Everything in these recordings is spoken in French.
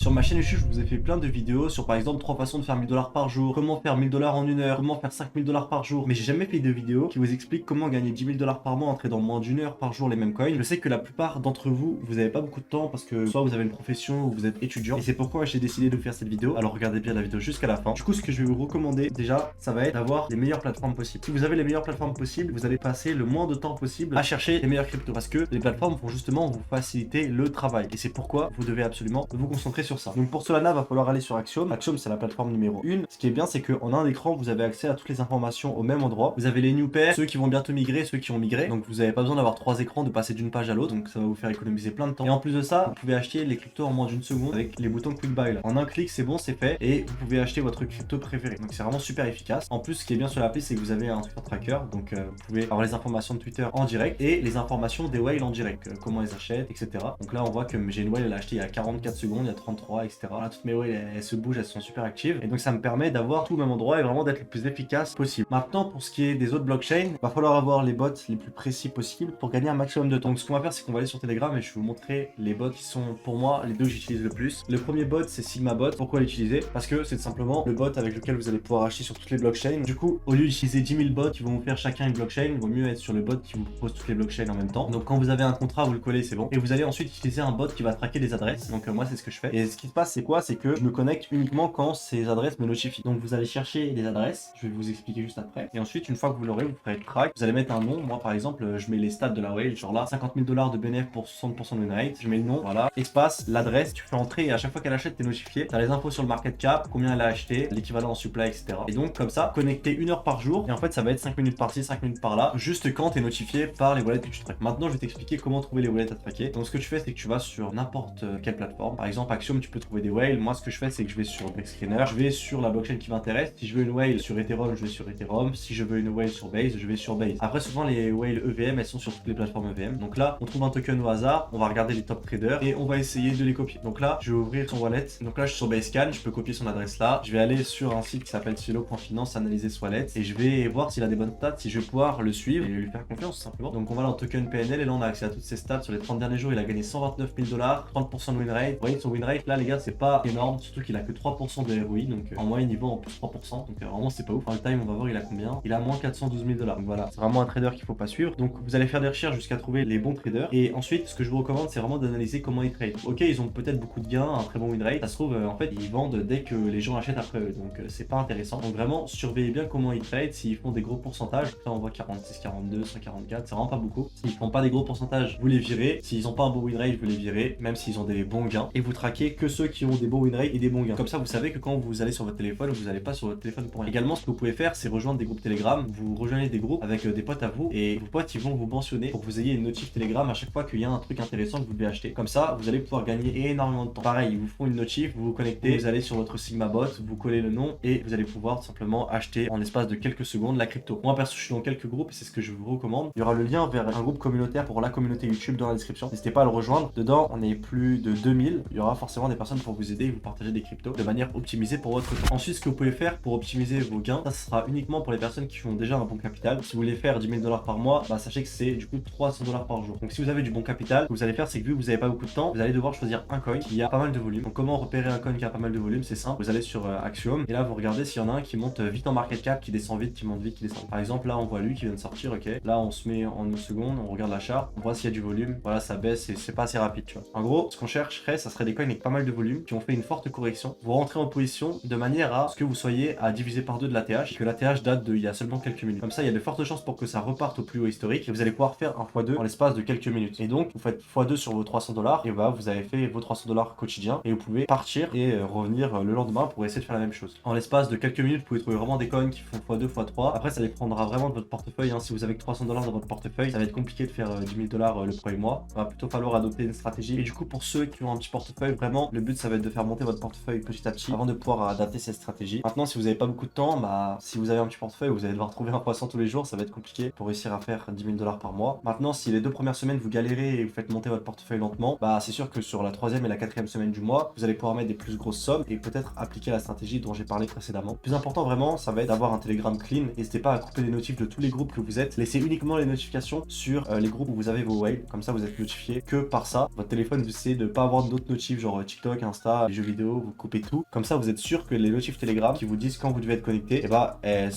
Sur ma chaîne YouTube, je vous ai fait plein de vidéos sur par exemple 3 façons de faire 1000 $ par jour, comment faire 1000 $ en une heure, comment faire 5000 $ par jour. Mais j'ai jamais fait de vidéo qui vous explique comment gagner 10 000 $ par mois en tradant moins d'une heure par jour les mêmes coins. Je sais que la plupart d'entre vous, vous avez pas beaucoup de temps parce que soit vous avez une profession ou vous êtes étudiant. Et c'est pourquoi j'ai décidé de vous faire cette vidéo. Alors regardez bien la vidéo jusqu'à la fin. Du coup, ce que je vais vous recommander déjà, ça va être d'avoir les meilleures plateformes possibles. Si vous avez les meilleures plateformes possibles, vous allez passer le moins de temps possible à chercher les meilleures cryptos parce que les plateformes vont justement vous faciliter le travail. Et c'est pourquoi vous devez absolument vous concentrer sur ça. Donc pour cela là, va falloir aller sur Axiom. Axiom, c'est la plateforme numéro 1. Ce qui est bien, c'est qu'en un écran, vous avez accès à toutes les informations au même endroit. Vous avez les new pairs, ceux qui vont bientôt migrer, ceux qui ont migré. Donc vous n'avez pas besoin d'avoir 3 écrans, de passer d'une page à l'autre. Donc ça va vous faire économiser plein de temps. Et en plus de ça, vous pouvez acheter les cryptos en moins d'une seconde avec les boutons Quick Buy là. En un clic, c'est bon, c'est fait. Et vous pouvez acheter votre crypto préféré. Donc c'est vraiment super efficace. En plus, ce qui est bien sur l'appli, c'est que vous avez un Twitter tracker. Donc vous pouvez avoir les informations de Twitter en direct et les informations des whales en direct. Comment ils achètent, etc. Donc là, on voit que j'ai une whale, elle a acheté il y a 44 secondes, il y a 33, etc. Là, toutes mes whales, elles se bougent, elles sont super actives. Et donc ça me permet d'avoir tout au même endroit et vraiment d'être le plus efficace possible. Maintenant, pour ce qui est des autres blockchains, il va falloir avoir les bots les plus précis possibles pour gagner un maximum de temps. Donc ce qu'on va faire, c'est qu'on va aller sur Telegram et je vais vous montrer les bots qui sont pour moi les deux que j'utilise le plus. Le premier bot, c'est SigmaBot. Pourquoi l'utiliser? Parce que c'est simplement le bot avec lequel vous allez pouvoir acheter sur toutes les blockchains. Du coup, au lieu d'utiliser 10 000 bots qui vont vous faire chacun une blockchain, il vaut mieux être sur le bot qui vous propose toutes les blockchains en même temps. Donc quand vous avez un contrat, vous le collez, c'est bon. Et vous allez ensuite utiliser un bot qui va traquer les adresses. Donc moi, c'est ce que je fais. Et ce qui se passe, c'est quoi? C'est que je me connecte uniquement quand ces adresses me notifient. Donc vous allez chercher les adresses. Je vais vous expliquer juste après. Et ensuite, une fois que vous l'aurez, vous ferez le track. Vous allez mettre un nom. Moi, par exemple, je mets les stats de la whale. Genre là, 50 000 $ de bénéfice pour 60% de win rate. Je mets le nom. Voilà. Espace, l'adresse. Tu fais entrer et à chaque fois qu'elle achète, t'es notifié. T'as les infos sur le market cap, combien elle a acheté, l'équivalent en supply, etc. Et donc, comme ça, connecter 1 heure par jour. Et en fait, ça va être 5 minutes par-ci, 5 minutes par-là. Juste quand t'es notifié par les wallets que tu traques. Maintenant, je vais t'expliquer comment trouver les wallets à traquer. Donc, ce que tu fais, c'est que tu vas sur n'importe quelle plateforme. Par exemple, Axiom, tu peux trouver des whales. Moi, ce que je fais, c'est que je vais sur Bexscanner. Je vais sur la blockchain qui m'intéresse. Si je veux une whale sur Ethereum, je vais sur Ethereum. Si je veux une whale sur Base, je vais sur Base. Après, souvent, les whales EVM, elles sont sur toutes les plateformes EVM. Donc là, on trouve un token au hasard. On va regarder les top traders et on va essayer de les copier. Donc là, je vais ouvrir son wallet. Donc là, je suis sur Basecamp. Je peux copier son adresse là. Je vais aller sur un site qui s'appelle Cielo.finance, analyser ce wallet et je vais voir s'il a des bonnes stats, si je vais pouvoir le suivre et lui faire confiance tout simplement. Donc on va dans le token PNL et là on a accès à toutes ses stats. Sur les 30 derniers jours, il a gagné 129 000 $, 30% de win rate. Vous voyez son win rate là les gars, c'est pas énorme, surtout qu'il a que 3% de ROI, donc en moyenne il vend en plus 3%, donc vraiment c'est pas ouf. En le time on va voir il a combien, il a moins 412 000 $. Donc voilà, c'est vraiment un trader qu'il faut pas suivre. Donc vous allez faire des recherches jusqu'à trouver les bons traders et ensuite ce que je vous recommande c'est vraiment d'analyser comment ils trade. Ok, ils ont peut-être beaucoup de gains, un très bon win rate, ça se trouve en fait ils vendent dès que les gens achètent après eux, donc c'est pas intéressant. Donc vraiment surveillez bien comment ils trade, s'ils font des gros pourcentages, là on voit 46, 42, 144, c'est vraiment pas beaucoup. S'ils font pas des gros pourcentages, vous les virez. S'ils ont pas un bon win rate, vous les virez, même s'ils ont des bons gains. Et vous traquez que ceux qui ont des bons win rate et des bons gains. Comme ça, vous savez que quand vous allez sur votre téléphone, vous n'allez pas sur votre téléphone pour rien. Également, ce que vous pouvez faire, c'est rejoindre des groupes Telegram. Vous rejoignez des groupes avec des potes à vous et vos potes, ils vont vous mentionner pour que vous ayez une notif Telegram à chaque fois qu'il y a un truc intéressant que vous devez acheter. Comme ça, vous allez pouvoir gagner énormément de temps. Pareil, ils vous font une notif, vous vous connectez, vous allez sur votre SigmaBot, vous collez le nom et vous allez pouvoir tout simplement acheter en l'espace de quelques secondes la crypto. Moi, perso, je suis dans quelques groupes et c'est ce que je vous recommande. Il y aura le lien vers un groupe communautaire pour la communauté YouTube dans la description. N'hésitez pas à le rejoindre. Dedans, on est plus de 2000. Il y aura forcément des personnes pour vous aider et vous partager des cryptos de manière optimisée pour votre temps. Ensuite, ce que vous pouvez faire pour optimiser vos gains, ça sera uniquement pour les personnes qui ont déjà un bon capital. Si vous voulez faire 10 000 $ par mois, bah, sachez que c'est du coup 300 $ par jour. Donc si vous avez du bon capital, ce que vous allez faire, c'est que vu que vous n'avez pas beaucoup de temps, vous allez devoir choisir un coin qui a pas mal de volume. Donc comment repérer un coin qui a pas mal de volume? C'est simple. Vous allez sur Axiom et là vous regardez s'il y en a un qui monte vite en market cap, qui descend vite, qui monte vite, qui descend. Par exemple, là on voit lui qui vient de sortir, ok. Là on se met en une seconde, on regarde la charte, on voit s'il y a du volume. Voilà, ça baisse et c'est pas assez rapide, tu vois. En gros, ce qu'on chercherait, ça serait des coins avec pas mal de volume qui ont fait une forte correction. Vous rentrez en position de manière à ce que vous soyez à diviser par 2 de l'ATH et que l'ATH date de il y a seulement quelques minutes. Comme ça, il y a de fortes chances pour que ça reparte au plus haut historique et vous allez pouvoir faire un x2 en l'espace de quelques minutes. Et donc, vous faites x2 sur vos 300 $ et bah, vous avez fait vos 300 $ quotidiens et vous pouvez partir et revenir le lendemain pour essayer de faire la même chose. En l'espace de quelques minutes, vous pouvez trouver vraiment des coins qui font x2, x3. Après, ça dépendra vraiment de votre portefeuille. Hein. Si vous avez que 300 $ dans votre portefeuille, ça va être compliqué de faire 10 000 $ le premier mois. Il va plutôt falloir adopter une stratégie. Et du coup, pour ceux qui ont un petit portefeuille, vraiment, le but, ça va être de faire monter votre portefeuille petit à petit avant de pouvoir adapter cette stratégie. Maintenant, si vous n'avez pas beaucoup de temps, bah, si vous avez un petit portefeuille, vous allez devoir trouver un poisson tous les jours, ça va être compliqué pour réussir à faire 10 000 $ par mois. Maintenant, si les 2 premières semaines vous galérez et vous faites monter votre portefeuille lentement, bah, c'est sûr que sur la 3e et la 4e semaine du mois, vous allez pouvoir mettre des plus grosses sommes et peut-être appliquer la stratégie dont j'ai parlé précédemment. Le plus important vraiment, ça va être d'avoir un Telegram clean. N'hésitez pas à couper les notifs de tous les groupes que vous êtes. Laissez uniquement les notifications sur les groupes où vous avez vos whales. Comme ça, vous êtes notifié que par ça. Votre téléphone, vous essayez de ne pas avoir d'autres notifs, genre TikTok, Insta, les jeux vidéo, vous coupez tout. Comme ça, vous êtes sûr que les notifs Telegram qui vous disent quand vous devez être connecté, et bah, elles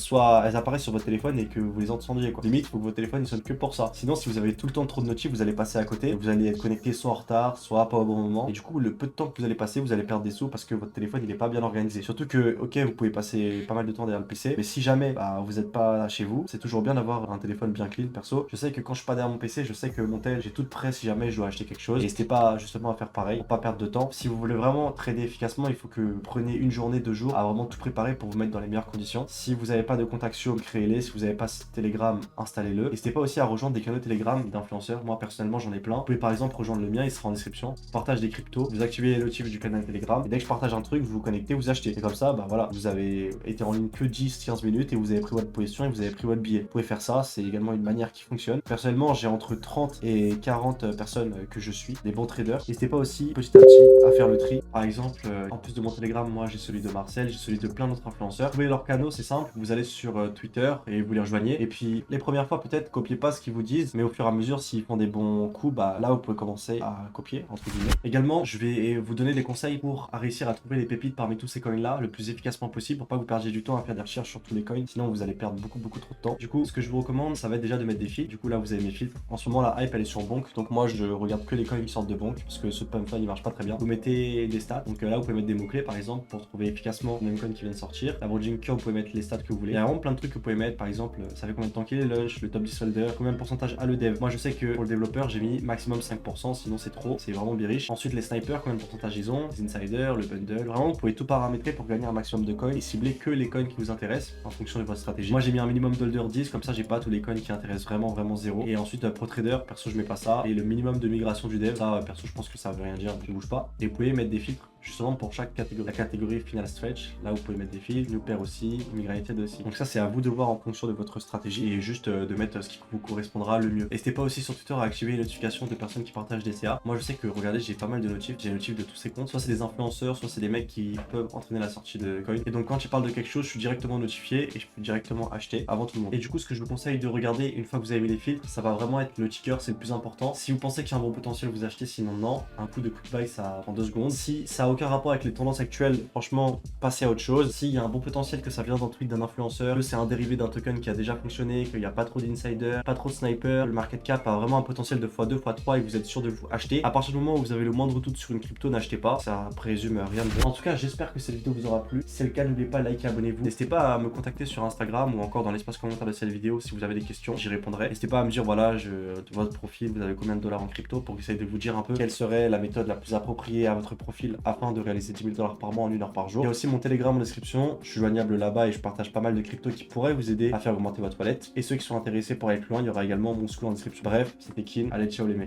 apparaissent sur votre téléphone et que vous les entendiez, quoi. Limite, faut que votre téléphone il sonne que pour ça. Sinon, si vous avez tout le temps trop de notifs, vous allez passer à côté, vous allez être connecté soit en retard, soit pas au bon moment. Et du coup, le peu de temps que vous allez passer, vous allez perdre des sous parce que votre téléphone il est pas bien organisé. Surtout que, ok, vous pouvez passer pas mal de temps derrière le PC, mais si jamais bah, vous n'êtes pas chez vous, c'est toujours bien d'avoir un téléphone bien clean. Perso, je sais que quand je suis pas derrière mon PC, je sais que mon tel, j'ai tout prêt si jamais je dois acheter quelque chose. Et n'hésitez pas justement à faire pareil pour pas perdre de temps. Si vous voulez vraiment trader efficacement, il faut que vous preniez une journée, 2 jours à vraiment tout préparer pour vous mettre dans les meilleures conditions. Si vous n'avez pas de contact Axiom, créez-les. Si vous n'avez pas Telegram, installez-le. N'hésitez pas aussi à rejoindre des canaux Telegram d'influenceurs. Moi personnellement, j'en ai plein. Vous pouvez par exemple rejoindre le mien, il sera en description. Je partage des cryptos, vous activez les notifs du canal Telegram. Et dès que je partage un truc, vous vous connectez, vous achetez. Et comme ça, bah voilà, vous avez été en ligne que 10-15 minutes et vous avez pris votre position et vous avez pris votre billet. Vous pouvez faire ça, c'est également une manière qui fonctionne. Personnellement, j'ai entre 30 et 40 personnes que je suis, des bons traders. N'hésitez pas aussi petit à petit à faire le tri. Par exemple, en plus de mon Telegram, moi j'ai celui de Marcel, j'ai celui de plein d'autres influenceurs. Vous trouvez leurs canaux, c'est simple, vous allez sur Twitter et vous les rejoignez. Et puis les premières fois, peut-être copiez pas ce qu'ils vous disent, mais au fur et à mesure, s'ils font des bons coups, bah là vous pouvez commencer à copier, entre guillemets. Également, je vais vous donner des conseils pour réussir à trouver les pépites parmi tous ces coins là le plus efficacement possible pour pas que vous perdiez du temps à faire des recherches sur tous les coins, sinon vous allez perdre beaucoup trop de temps. Du coup, ce que je vous recommande, ça va être déjà de mettre des filtres. Du coup, là vous avez mes filtres. En ce moment, la hype elle est sur Bonk, donc moi je regarde que les coins qui sortent de Bonk parce que ce pump là il marche pas très bien. Vous mettez des stats, donc là vous pouvez mettre des mots-clés par exemple pour trouver efficacement les mêmes coins qui viennent de sortir. La Bridging Curve, vous pouvez mettre les stats que vous voulez. Il y a vraiment plein de trucs que vous pouvez mettre, par exemple, ça fait combien de temps qu'il est lunch, le top 10 holder, combien de pourcentage a le dev. Moi je sais que pour le développeur, j'ai mis maximum 5%, sinon c'est trop, c'est vraiment biriche. Ensuite, les snipers, combien de pourcentage ils ont, les insiders, le bundle. Vraiment, vous pouvez tout paramétrer pour gagner un maximum de coins et cibler que les coins qui vous intéressent en fonction de votre stratégie. Moi j'ai mis un minimum d'holder 10, comme ça j'ai pas tous les coins qui intéressent vraiment zéro. Et ensuite, pro trader, perso je mets pas ça. Et le minimum de migration du dev, ça perso je pense que ça veut rien dire, je bouge pas. Et vous pouvez mettre des filtres justement pour chaque catégorie. La catégorie final stretch, là vous pouvez mettre des filtres, new pair aussi, migrated aussi. Donc ça c'est à vous de voir en fonction de votre stratégie et juste de mettre ce qui vous correspondra le mieux. N'hésitez pas aussi sur Twitter à activer les notifications de personnes qui partagent des CA. Moi je sais que regardez, j'ai pas mal de notifs, j'ai les notifs de tous ces comptes, soit c'est des influenceurs, soit c'est des mecs qui peuvent entraîner la sortie de coin. Et donc quand ils parlent de quelque chose, je suis directement notifié et je peux directement acheter avant tout le monde. Et du coup, ce que je vous conseille de regarder une fois que vous avez mis les filtres, ça va vraiment être le ticker, c'est le plus important. Si vous pensez qu'il y a un bon potentiel, vous achetez, sinon non. Un coup de quick buy, ça prend 2 secondes. Si ça a aucun rapport avec les tendances actuelles, franchement, passez à autre chose. S'il y a un bon potentiel, que ça vient d'un tweet d'un influenceur, que c'est un dérivé d'un token qui a déjà fonctionné, qu'il n'y a pas trop d'insiders, pas trop de snipers, le market cap a vraiment un potentiel de x2, x3 et vous êtes sûr de vous acheter. À partir du moment où vous avez le moindre doute sur une crypto, n'achetez pas. Ça présume rien de bon. En tout cas, j'espère que cette vidéo vous aura plu. Si c'est le cas, n'oubliez pas de liker, abonnez-vous. N'hésitez pas à me contacter sur Instagram ou encore dans l'espace commentaire de cette vidéo si vous avez des questions, j'y répondrai. N'hésitez pas à me dire, voilà, votre profil, vous avez combien de dollars en crypto pour que j'essaye de vous dire un peu quelle serait la méthode la plus appropriée à votre profil afin de réaliser 10 000 dollars par mois en 1 heure par jour. Il y a aussi mon Telegram en description, je suis joignable là-bas et je partage pas mal de cryptos qui pourraient vous aider à faire augmenter votre wallet. Et ceux qui sont intéressés pour aller plus loin, il y aura également mon school en description. Bref, c'était Kin, allez ciao les mecs.